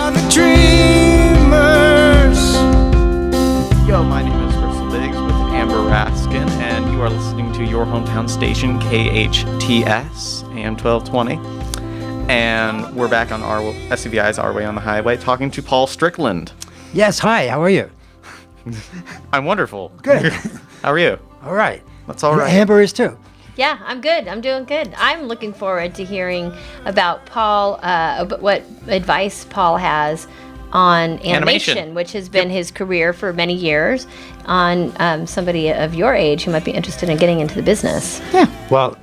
are the dreamers. Yo, my name is Crystal Biggs with Amber Raskin, and you are listening to your hometown station, KHTS, AM 1220. And we're back on our SCVI's Our Way on the Highway, talking to Paul Strickland. Yes, hi, how are you? I'm wonderful. Good. How are you? All right. That's all right. Amber is too. Yeah, I'm good. I'm doing good. I'm looking forward to hearing about Paul, what advice Paul has on animation, which has been his career for many years, on somebody of your age who might be interested in getting into the business. Yeah. Well,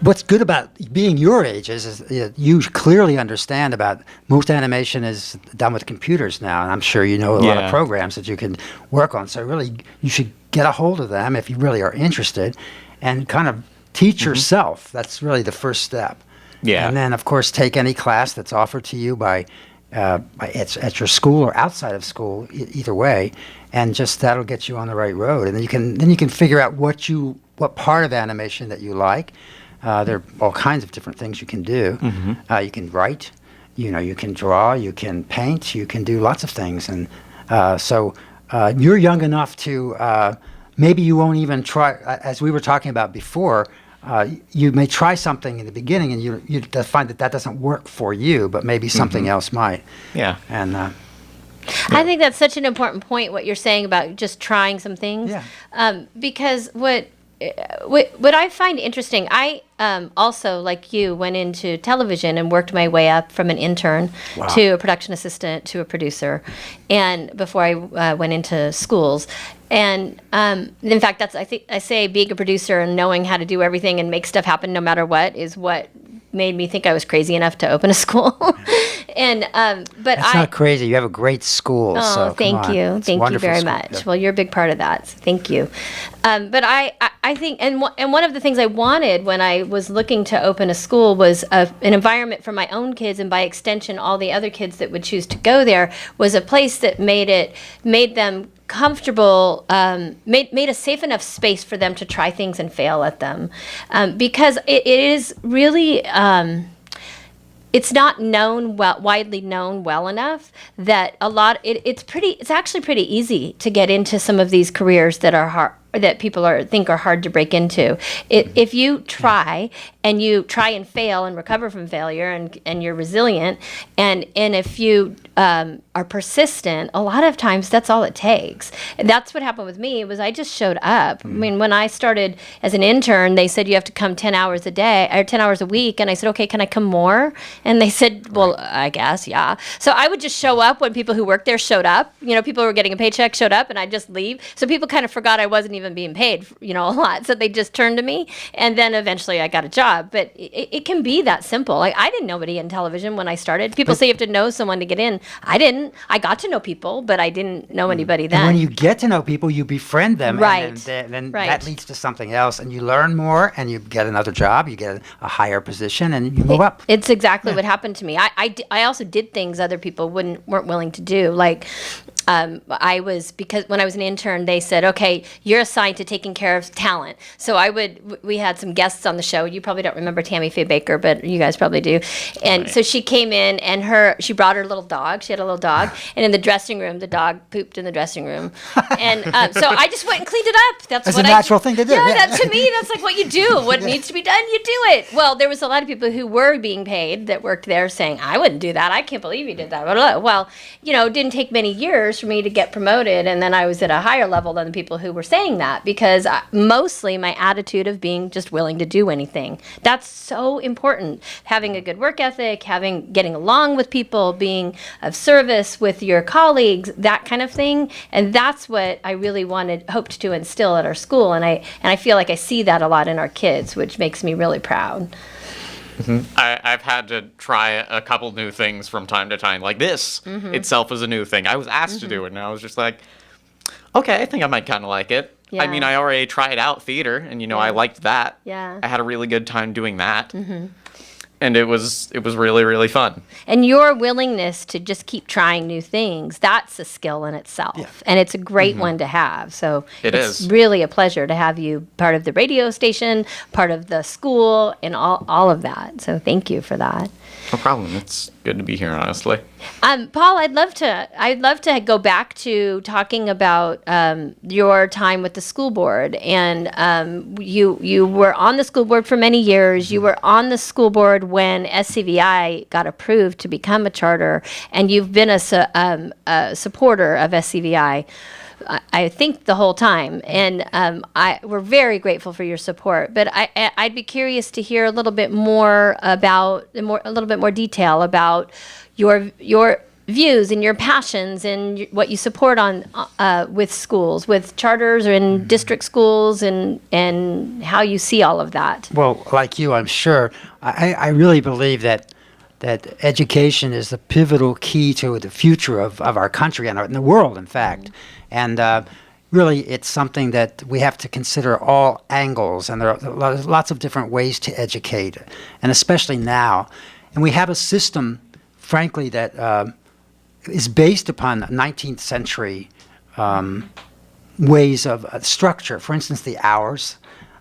what's good about being your age is you clearly understand about most animation is done with computers now, and I'm sure you know a lot of programs that you can work on. So really, you should get a hold of them if you really are interested, and kind of teach yourself. That's really the first step. Yeah. And then, of course, take any class that's offered to you by at your school or outside of school, either way, and just that'll get you on the right road. And then you can figure out what part of animation that you like. There are all kinds of different things you can do. You can write, you can draw, you can paint, you can do lots of things. And so you're young enough to maybe you won't even try, as we were talking about before, you may try something in the beginning and you find that doesn't work for you, but maybe something else might. Yeah. And I think that's such an important point, what you're saying about just trying some things. Yeah. Because what I find interesting, I also, like you, went into television and worked my way up from an intern to a production assistant to a producer, and before I went into schools. And in fact, I say being a producer and knowing how to do everything and make stuff happen no matter what is what made me think I was crazy enough to open a school. And but that's not crazy. You have a great school. Oh, so thank you very much. Yeah. Well, you're a big part of that. So thank you. But I think, and one of the things I wanted when I was looking to open a school was an environment for my own kids, and by extension, all the other kids that would choose to go there, was a place that made them comfortable, made a safe enough space for them to try things and fail at them, because it is really. It's not widely known well enough that it's actually pretty easy to get into some of these careers that are hard, that people think are hard to break into. If you try and you try and fail and recover from failure, and you're resilient, and if you are persistent, a lot of times that's all it takes. And that's what happened with me. Was I just showed up. I mean, when I started as an intern, they said you have to come 10 hours a day or 10 hours a week, and I said, okay, can I come more? And they said, well, I guess, yeah. So I would just show up when people who worked there showed up. People who were getting a paycheck showed up, and I'd just leave. So people kind of forgot I wasn't even being paid, a lot. So they just turned to me, and then eventually I got a job. But it can be that simple. Like, I didn't know anybody in television when I started. People say you have to know someone to get in. I didn't. I got to know people, but I didn't know anybody then. And when you get to know people, you befriend them, right? And then that leads to something else, and you learn more, and you get another job, you get a higher position, and you move up. It's exactly what happened to me. I also did things other people weren't willing to do, like. Because when I was an intern, they said, okay, you're assigned to taking care of talent. So we had some guests on the show. You probably don't remember Tammy Faye Baker, but you guys probably do. And so she came in, and she brought her little dog. She had a little dog. And in the dressing room, the dog pooped in the dressing room. And so I just went and cleaned it up. That's a natural thing to do. Yeah, to me, that's like what you do. What needs to be done, you do it. Well, there was a lot of people who were being paid that worked there saying, I wouldn't do that. I can't believe you did that. Well, it didn't take many years for me to get promoted, and then I was at a higher level than the people who were saying that, because mostly my attitude of being just willing to do anything. That's so important. Having a good work ethic, getting along with people, being of service with your colleagues, that kind of thing. And that's what I really hoped to instill at our school, and I feel like I see that a lot in our kids, which makes me really proud. I've had to try a couple new things from time to time. Like this itself is a new thing. I was asked to do it, and I was just like, okay, I think I might kind of like it. Yeah. I mean, I already tried out theater, and I liked that. Yeah. I had a really good time doing that. And it was really, really fun. And your willingness to just keep trying new things, that's a skill in itself. Yeah. And it's a great one to have. So it's really a pleasure to have you part of the radio station, part of the school, and all of that. So thank you for that. No problem. It's good to be here, honestly. Paul, I'd love to go back to talking about your time with the school board, and you were on the school board for many years. You were on the school board when SCVI got approved to become a charter, and you've been a supporter of SCVI. I think the whole time, and we're very grateful for your support. But I'd be curious to hear a little bit more about a little bit more detail about your views and your passions and what you support on with schools, with charters or in district schools, and how you see all of that. Well, like you, I'm sure, I really believe that education is the pivotal key to the future of our country and the world, in fact. And really, it's something that we have to consider all angles, and there are lots of different ways to educate, and especially now. And we have a system, frankly, that is based upon 19th century ways of structure. For instance, the hours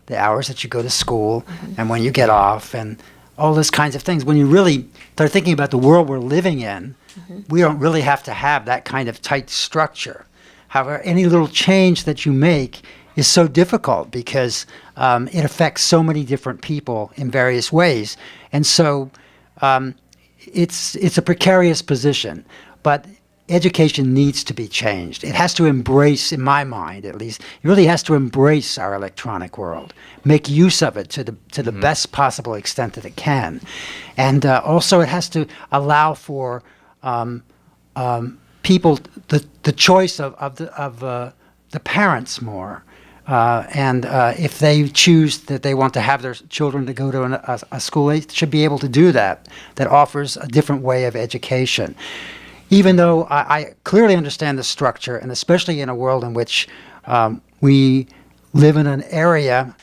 that you go to school, and when you get off, and all those kinds of things. When you really start thinking about the world we're living in, we don't really have to have that kind of tight structure. However, any little change that you make is so difficult because it affects so many different people in various ways. And so it's a precarious position, but education needs to be changed. It has to embrace, in my mind at least, it really has to embrace our electronic world, make use of it to the best possible extent that it can. And also it has to allow for people the choice of the parents more. And if they choose that they want to have their children to go to a school, they should be able to do that offers a different way of education. Even though I clearly understand the structure, and especially in a world in which we live in an area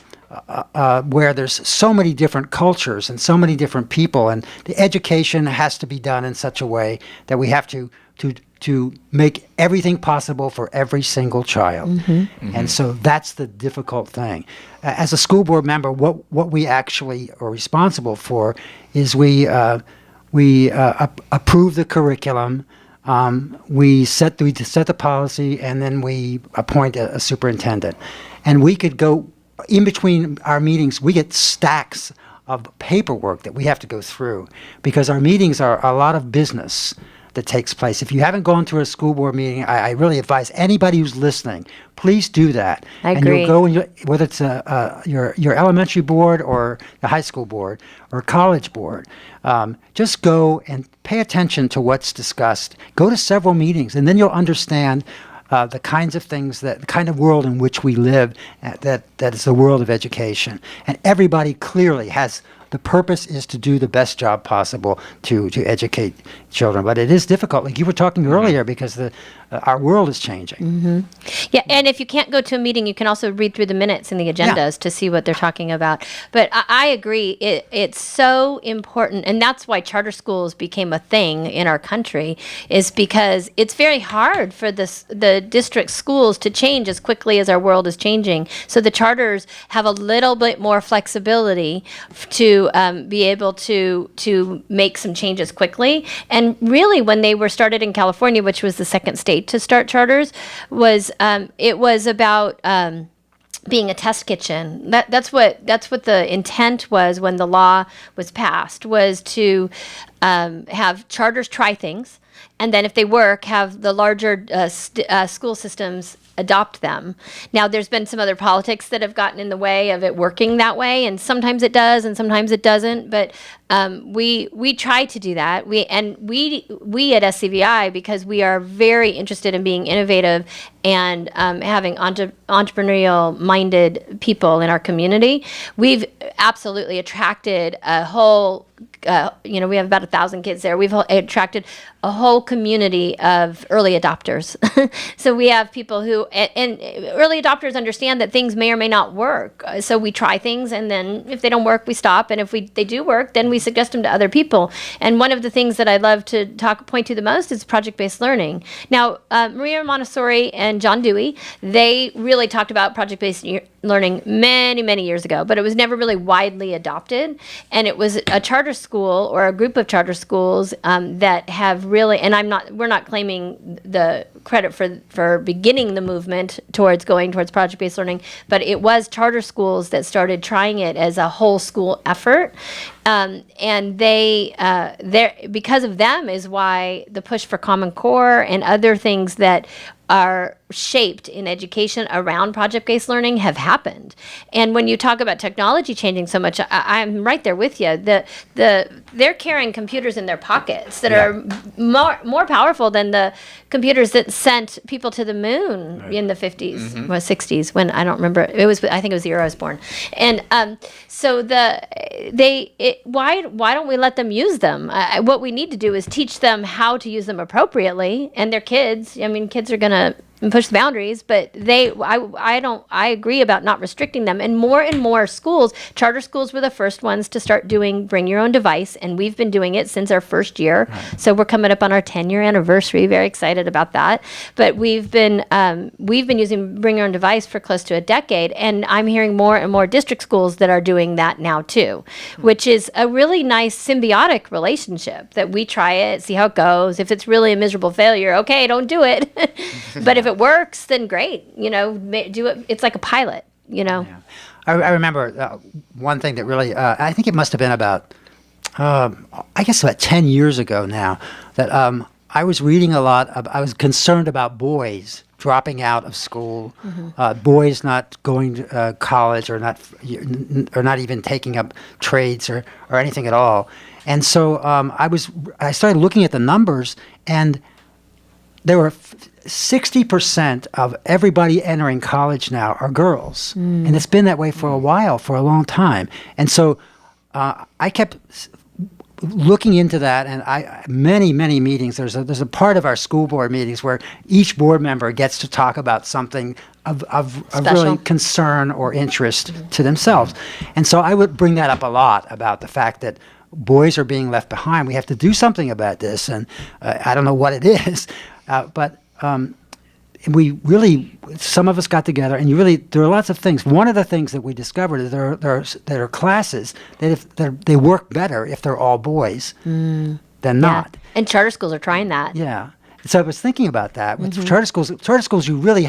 where there's so many different cultures and so many different people, and the education has to be done in such a way that we have to make everything possible for every single child. And so that's the difficult thing. As a school board member, what we actually are responsible for is we approve the curriculum, we set the policy, and then we appoint a superintendent. And we could go, in between our meetings, we get stacks of paperwork that we have to go through, because our meetings are a lot of business that takes place. If you haven't gone to a school board meeting, I really advise anybody who's listening, please do that. I and agree. You'll go, and whether it's your elementary board or the high school board or college board, just go and pay attention to what's discussed. Go to several meetings, and then you'll understand the kinds of things, the kind of world in which we live, that is the world of education. And everybody clearly has the purpose is to do the best job possible to educate children. But it is difficult, like you were talking earlier, because our world is changing. Yeah, and if you can't go to a meeting, you can also read through the minutes and the agendas to see what they're talking about. But I agree, it's so important, and that's why charter schools became a thing in our country, is because it's very hard for the district schools to change as quickly as our world is changing. So the charters have a little bit more flexibility to be able to make some changes quickly. And really, when they were started in California, which was the second state to start charters, it was about being a test kitchen. That's what the intent was when the law was passed, was to have charters try things, and then if they work, have the larger school systems adopt them. Now, there's been some other politics that have gotten in the way of it working that way, and sometimes it does, and sometimes it doesn't. But we try to do that. We at SCVI, because we are very interested in being innovative and having entrepreneurial-minded people in our community. We've absolutely attracted a whole. We have about 1,000 kids there. We've attracted a whole community of early adopters. So we have people who, and early adopters understand that things may or may not work. So we try things, and then if they don't work, we stop. And if they do work, then we suggest them to other people. And one of the things that I love to point to the most is project-based learning. Now, Maria Montessori and John Dewey, they really talked about project-based learning many, many years ago, but it was never really widely adopted. And it was a charter school or a group of charter schools that have really, and we're not claiming the credit for beginning the movement towards going towards project-based learning, but it was charter schools that started trying it as a whole school effort. And because of them is why the push for Common Core and other things that are shaped in education around project-based learning have happened. And when you talk about technology changing so much, I'm right there with you. They're carrying computers in their pockets that are more powerful than the computers that sent people to the moon in the 50s, or 60s, when I don't remember. I think it was the year I was born. And so why don't we let them use them? What we need to do is teach them how to use them appropriately, and they're kids. I mean, kids are going to push the boundaries, but I agree about not restricting them. And more schools, charter schools were the first ones to start doing bring your own device, and we've been doing it since our first year. Right. So we're coming up on our 10-year anniversary. Very excited about that. But we've been using bring your own device for close to a decade, and I'm hearing more and more district schools that are doing that now too, which is a really nice symbiotic relationship that we try it, see how it goes. If it's really a miserable failure, okay, don't do it. But if it works, then great. Do it. It's like a pilot. Yeah. I remember one thing that really, I think it must have been about, I guess about 10 years ago now, that I was reading a lot. I was concerned about boys dropping out of school, boys not going to college, or not even taking up trades or anything at all. And so I started looking at the numbers, and there were 60% of everybody entering college now are girls. And it's been that way for a while, for a long time. And so I kept looking into that, and many meetings. There's a part of our school board meetings where each board member gets to talk about something of really concern or interest to themselves. And so I would bring that up a lot, about the fact that boys are being left behind. We have to do something about this, and I don't know what it is, but we really, some of us got together, and there are lots of things. One of the things that we discovered is there are classes that they work better if they're all boys than not. And charter schools are trying that. Yeah. So I was thinking about that. With charter schools, you really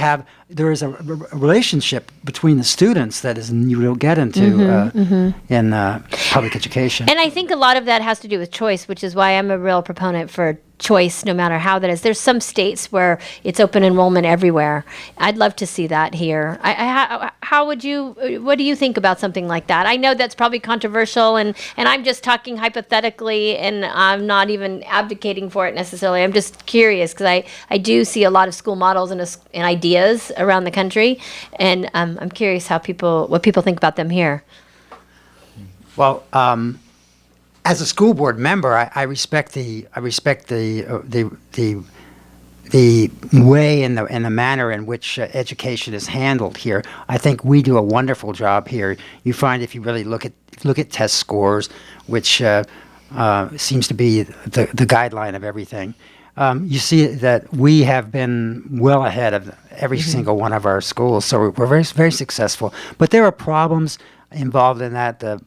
there is a relationship between the students that you'll get into in public education. And I think a lot of that has to do with choice, which is why I'm a real proponent for choice, no matter how that is. There's some states where it's open enrollment everywhere. I'd love to see that here. What do you think about something like that? I know that's probably controversial, and I'm just talking hypothetically, and I'm not even advocating for it necessarily. I'm just curious, because I do see a lot of school models and ideas around the country, and I'm curious what people think about them here. Well, as a school board member, I respect the way and the manner in which education is handled here. I think we do a wonderful job here. You find, if you really look at test scores, which seems to be the guideline of everything, you see that we have been well ahead of every single one of our schools. So we're very, very successful. But there are problems involved in that. The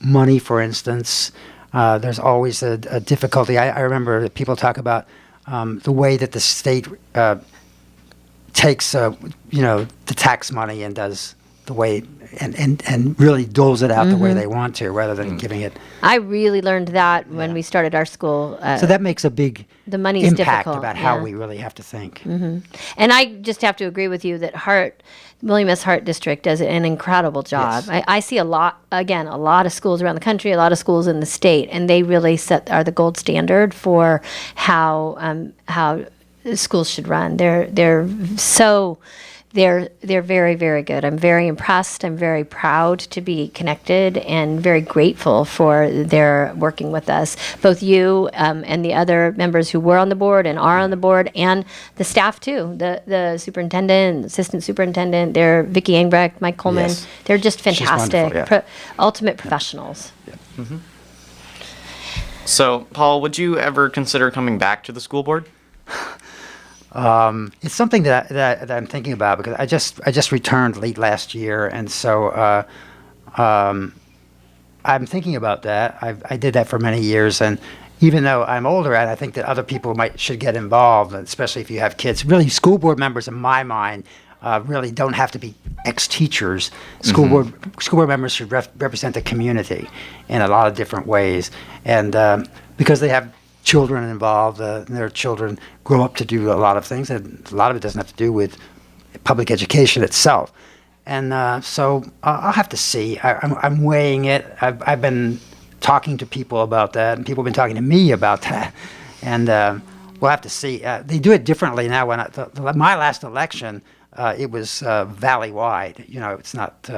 money, for instance, there's always a difficulty. I remember that people talk about the way that the state takes the tax money and does the way and really doles it out the way they want to, rather than giving it. I really learned that when we started our school. So that makes a big impact difficult. About how we really have to think. And I just have to agree with you that William S. Hart District does an incredible job. Yes. I see a lot of schools around the country, a lot of schools in the state, and they really are the gold standard for how schools should run. They're so they're very, very good. I'm very impressed. I'm very proud to be connected and very grateful for their working with us. Both you and the other members who were on the board and are on the board, and the staff too. The superintendent, assistant superintendent, they're Vicki Engbrecht, Mike Coleman. Yes. They're just She's fantastic, wonderful, yeah. ultimate professionals. So, Paul, would you ever consider coming back to the school board? It's something that I'm thinking about because I just returned late last year, and so I'm thinking about that. I did that for many years, and even though I'm older, I think that other people should get involved, especially if you have kids. Really, school board members, in my mind, really don't have to be ex-teachers. School board members should represent the community in a lot of different ways, and because they have children involved, and their children grow up to do a lot of things, and a lot of it doesn't have to do with public education itself. And so I'll have to see. I'm weighing it. I've been talking to people about that, and people have been talking to me about that, and we'll have to see. They do it differently now. When my last election, it was valley-wide. It's not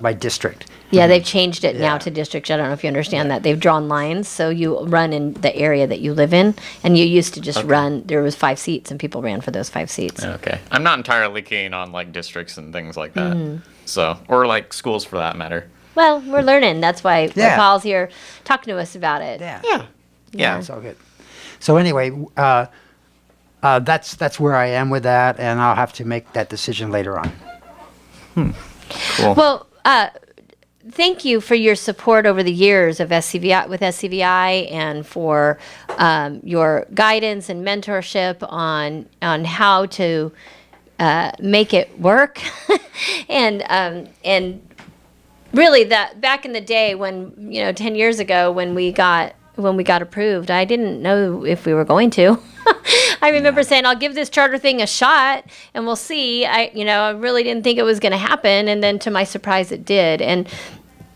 by district. Yeah, they've changed it now Yeah. to districts. I don't know if you understand that. They've drawn lines, so you run in the area that you live in, and you used to just run. There was 5 seats, and people ran for those 5 seats. Okay. I'm not entirely keen on like districts and things like that. So, or like schools for that matter. Well, we're learning. That's why Yeah. Paul's here talking to us about it. Yeah. It's all good. So anyway, that's where I am with that, and I'll have to make that decision later on. Cool. Well, thank you for your support over the years of SCVI and for your guidance and mentorship on how to make it work, and really that back in the day when 10 years ago when we got approved, I didn't know if we were going to. I remember saying, I'll give this charter thing a shot and we'll see. I really didn't think it was going to happen. And then to my surprise, it did. And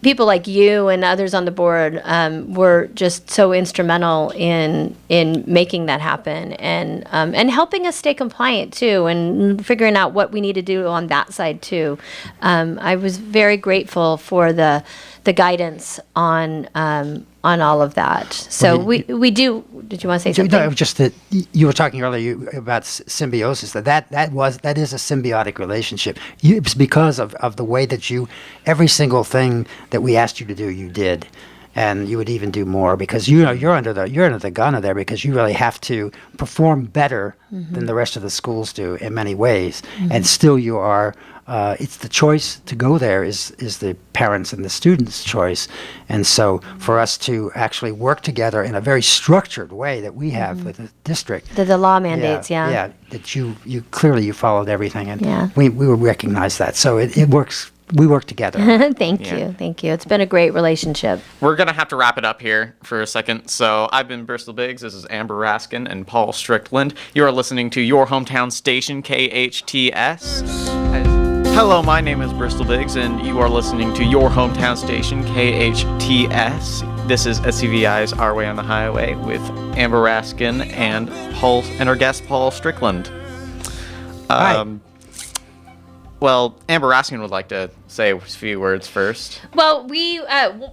people like you and others on the board were just so instrumental in making that happen and helping us stay compliant too, and figuring out what we need to do on that side too. I was very grateful for the guidance on all of that. So we do. Did you want to say something? No, it was just that you were talking earlier about symbiosis. That is a symbiotic relationship. It's because of the way that every single thing that we asked you to do, you did, and you would even do more because you're under the gun of there because you really have to perform better than the rest of the schools do in many ways, and still you are. It's the choice to go there is the parents and the students' choice. And so for us to actually work together in a very structured way that we have with the district. The law mandates, yeah. Yeah, that you clearly you followed everything, and Yeah. we will recognize that. So it works. We work together. Thank you. It's been a great relationship. We're going to have to wrap it up here for a second. So I've been Bristol Biggs. This is Amber Raskin and Paul Strickland. You are listening to your hometown station, KHTS. Hello, my name is Bristol Biggs, and you are listening to your hometown station, KHTS. This is SCVI's Our Way on the Highway with Amber Raskin and our guest, Paul Strickland. Hi. Well, Amber Raskin would like to say a few words first. Well, we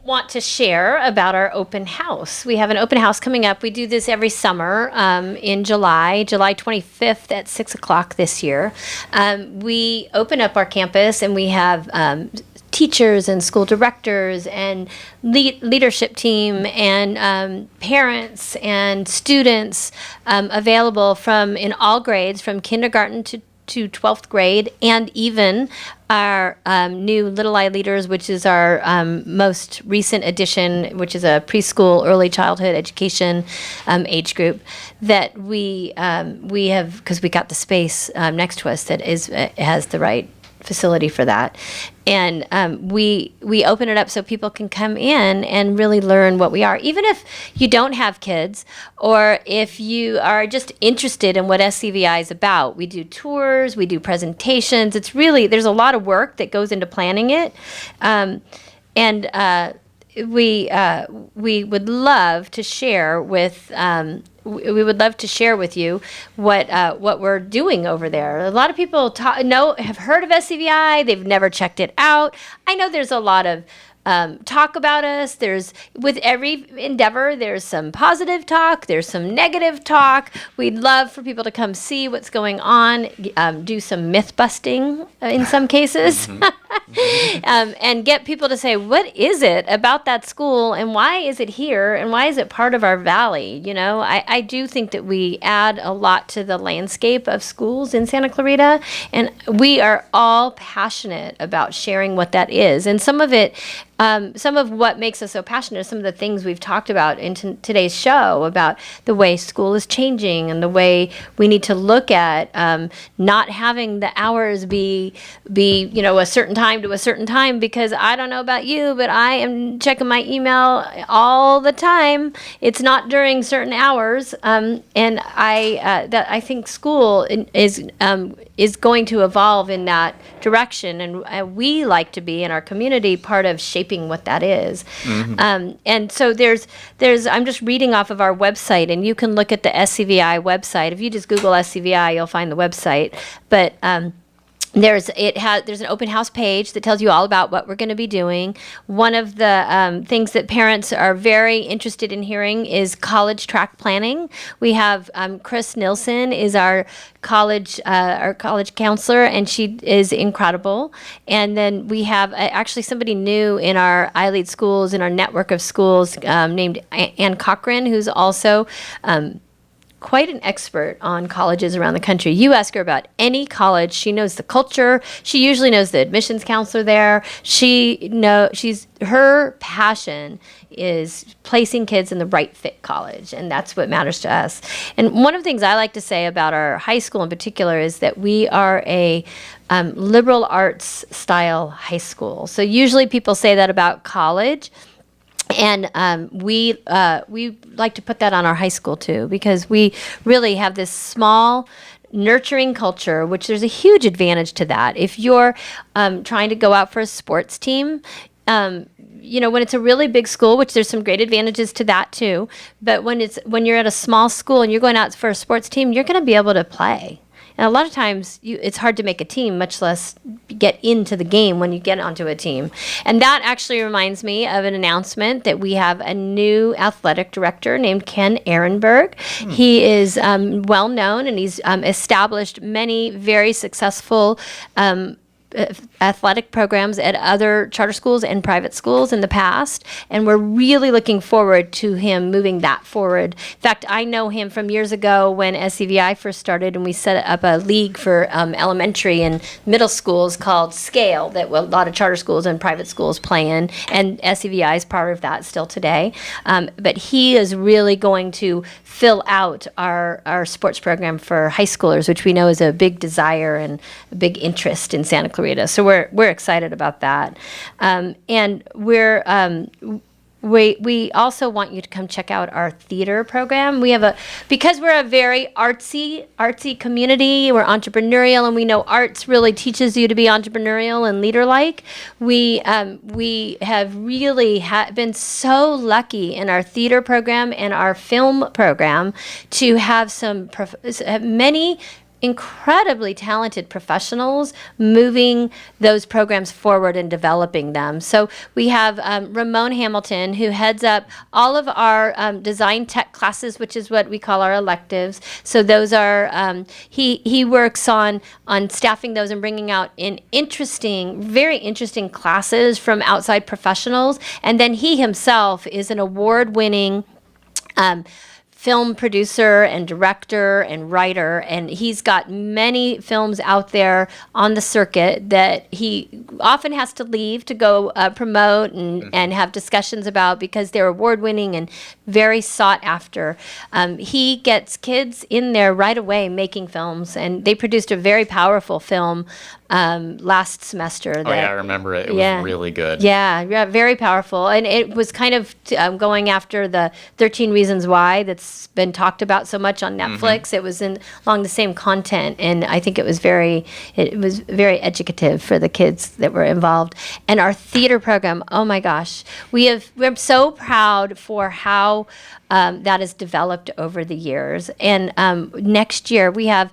want to share about our open house. We have an open house coming up. We do this every summer in July 25th at 6 o'clock this year. We open up our campus and we have teachers and school directors and leadership team and parents and students available in all grades, from kindergarten to 12th grade, and even our new Little I Leaders, which is our most recent addition, which is a preschool, early childhood education age group that we have, because we got the space next to us that has the right facility for that. And we open it up so people can come in and really learn what we are. Even if you don't have kids, or if you are just interested in what SCVI is about, we do tours, we do presentations. It's really, there's a lot of work that goes into planning it. We would love to share with we would love to share with you what we're doing over there. A lot of people have heard of SCVI. They've never checked it out. I know there's a lot of talk about us. With every endeavor, there's some positive talk, there's some negative talk. We'd love for people to come see what's going on, do some myth busting in some cases, and get people to say, what is it about that school and why is it here and why is it part of our valley? You know, I do think that we add a lot to the landscape of schools in Santa Clarita, and we are all passionate about sharing what that is. And some of it, some of what makes us so passionate are some of the things we've talked about in today's show about the way school is changing and the way we need to look at not having the hours be a certain time to a certain time, because I don't know about you, but I am checking my email all the time. It's not during certain hours, and I think school is going to evolve in that direction, and we like to be in our community part of shaping what that is. And so there's I'm just reading off of our website, and you can look at the SCVI website. If you just Google SCVI, you'll find the website. But there's an open house page that tells you all about what we're going to be doing. One of the things that parents are very interested in hearing is college track planning. We have Chris Nilsson is our college counselor, and she is incredible. And then we have actually somebody new in our iLead schools, in our network of schools, named Ann Cochran, who's also quite an expert on colleges around the country. You ask her about any college, she knows the culture. She usually knows the admissions counselor there. Her passion is placing kids in the right fit college, and that's what matters to us. And one of the things I like to say about our high school in particular is that we are a liberal arts style high school. So usually people say that about college. And we like to put that on our high school too, because we really have this small, nurturing culture, which there's a huge advantage to that. If you're trying to go out for a sports team, when it's a really big school, which there's some great advantages to that too, but when you're at a small school and you're going out for a sports team, you're going to be able to play. And a lot of times it's hard to make a team, much less get into the game when you get onto a team. And that actually reminds me of an announcement that we have a new athletic director named Ken Ehrenberg. He is well known, and he's established many very successful athletic programs at other charter schools and private schools in the past, and we're really looking forward to him moving that forward. In fact, I know him from years ago when SCVI first started, and we set up a league for elementary and middle schools called Scale that a lot of charter schools and private schools play in, and SCVI is part of that still today. But he is really going to fill out our sports program for high schoolers, which we know is a big desire and a big interest in Santa Clarita. So we're excited about that, and we also want you to come check out our theater program. Because we're a very artsy community. We're entrepreneurial, and we know arts really teaches you to be entrepreneurial and leader-like. We have really been so lucky in our theater program and our film program to have many incredibly talented professionals moving those programs forward and developing them. So we have Ramon Hamilton, who heads up all of our design tech classes, which is what we call our electives. So those are, he works on staffing those and bringing out very interesting classes from outside professionals. And then he himself is an award-winning film producer and director and writer, and he's got many films out there on the circuit that he often has to leave to go promote and have discussions about, because they're award-winning and very sought after. He gets kids in there right away making films, and they produced a very powerful film last semester. I remember it. It was really good. Yeah, very powerful. And it was kind of going after the 13 Reasons Why that's that's been talked about so much on Netflix. It was along the same content, and I think it was very educative for the kids that were involved. And our theater program, oh my gosh, we're so proud for how that has developed over the years. And next year we have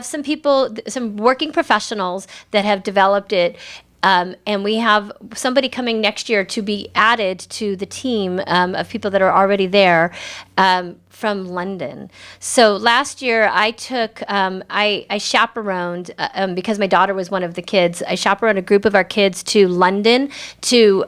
some people, some working professionals that have developed it. And we have somebody coming next year to be added to the team of people that are already there from London. So last year I took, I chaperoned, because my daughter was one of the kids, I chaperoned a group of our kids to London to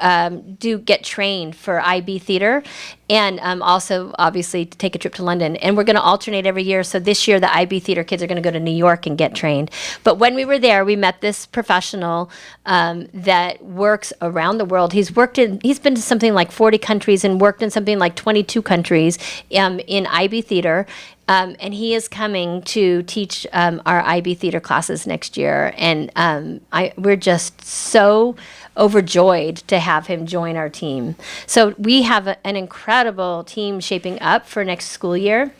get trained for IB theater. And also, obviously, to take a trip to London. And we're going to alternate every year. So this year, the IB theater kids are going to go to New York and get trained. But when we were there, we met this professional that works around the world. He's been to something like 40 countries and worked in something like 22 countries in IB theater. And he is coming to teach our IB theater classes next year. And we're just so overjoyed to have him join our team. So we have an incredible team shaping up for next school year.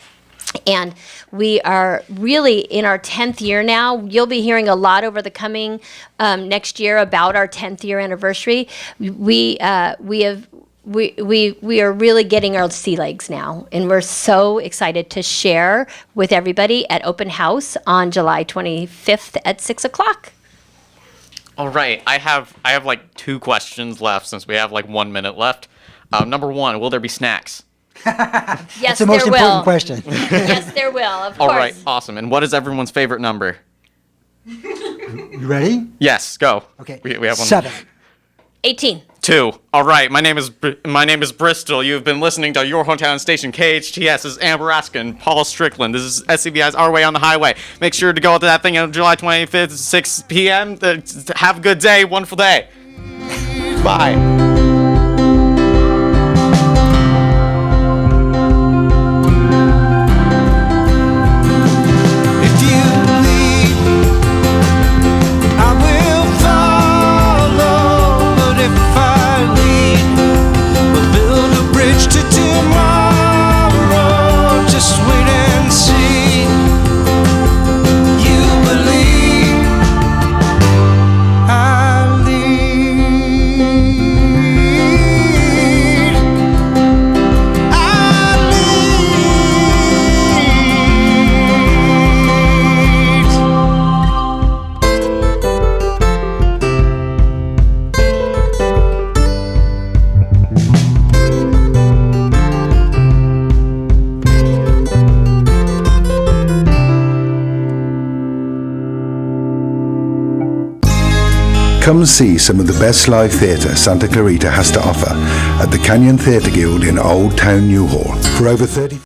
And we are really in our 10th year now. You'll be hearing a lot over the coming next year about our 10th year anniversary. We are really getting our sea legs now, and we're so excited to share with everybody at Open House on July 25th at 6:00. All right, I have like 2 questions left since we have like 1 minute left. Number 1, will there be snacks? Yes, That's the most there important will. question. Yes, there will. Of All course. right, awesome. And what is everyone's favorite number? You ready? Yes, go. Okay. We have one. 7. 18. 2. All right. My name is Bristol. You've been listening to your hometown station KHTS. This is Amber Raskin, Paul Strickland. This is SCBI's Our Way on the Highway. Make sure to go to that thing on July 25th, 6 p.m. Have a good day, wonderful day. Bye. Come see some of the best live theatre Santa Clarita has to offer at the Canyon Theatre Guild in Old Town Newhall. For over 30